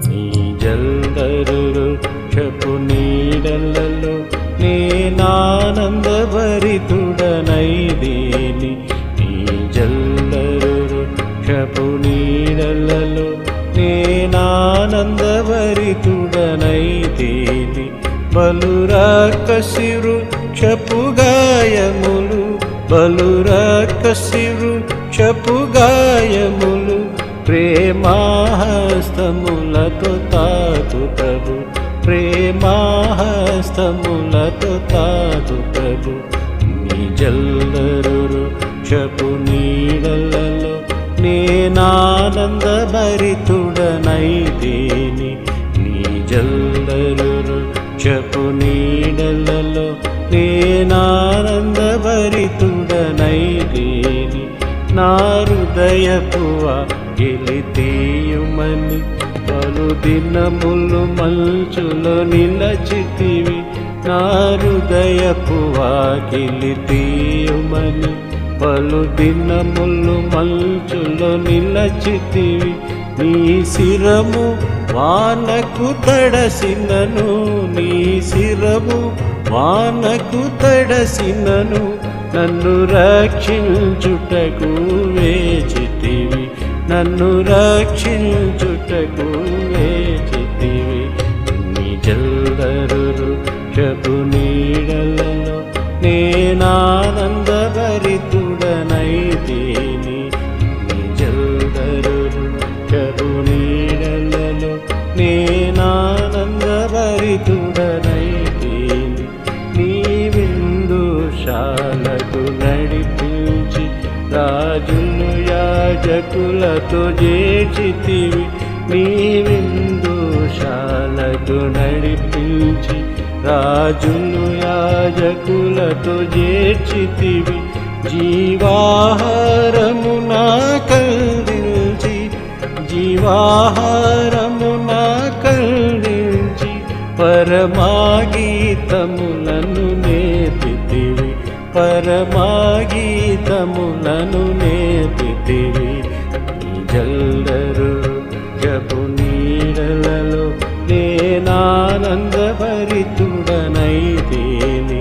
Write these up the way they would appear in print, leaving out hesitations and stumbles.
నీ జల్దరు వృక్షపు నీడలలో నేనానందభరితుడనైదేని. నీ జల్దరు వృక్షపు నీడలలో నేనానందభరితుడనైదేని. బలురాకసి వృక్షపు గాయములు, బలురాకసి వృక్షపు గాయములు ప్రేమాహస్తములతో తాకు ప్రభు, ప్రేమాహస్తములతో తాకు ప్రభు. నీ జల్దరు వృక్షపు నీడలలో నేనానందభరితుడనైదేని. నీ జల్దరు వృక్షపు నీడలలో నేనానందభరితుడనైదేని. నా హృదయపు వాకిలితీయుమని పలు దినములు మంచులో నిలచితివి. నా హృదయపు వాకిలితీయుమని పలు దినములు మంచులో నిలచితివి. నీ శిరము వానకు తడసినను, నీ శిరము వానకు తడసినను నన్ను రక్షించుటకు వేచితివి, నన్ను రక్షించుటకు వేచితివి. నీ జల్దరు వృక్షపు నీడలలో నేనానందభరితుడనైదేని. నీ జల్దరు వృక్షపు నీడలలో నేనానందభరితుడనైదేని. నీ విందుశాలకు నడిపించి రాజులు యాజకులతో చేర్చితివి. నీ విందుశాలకు నడిపించి రాజులు యాజకులతో చేర్చితివి. జీవాహారము నాకందించి, జీవాహారము నాకందించి పరమాగీతములను నేర్పితివి, పరమాగీతములను నేర్పితివి. నీ జల్దరు వృక్షపు నీడలలో నేనానందభరితుడనైదేని.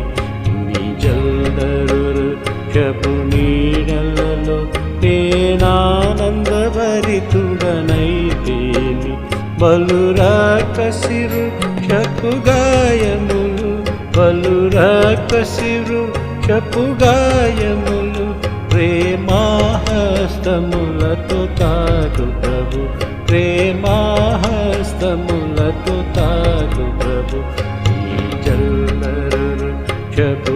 నీ జల్దరు వృక్షపు నీడలలో నేనానందభరితుడనైదేని. బలురాకసి వృక్షపు గాయములు, బలురాకసి వృక్షపు గాయములు ప్రేమాహస్తములతో తాకు ప్రభు, ప్రేమాహస్తములతో తాకు ప్రభు. ఈ జల్దరు వృక్షపు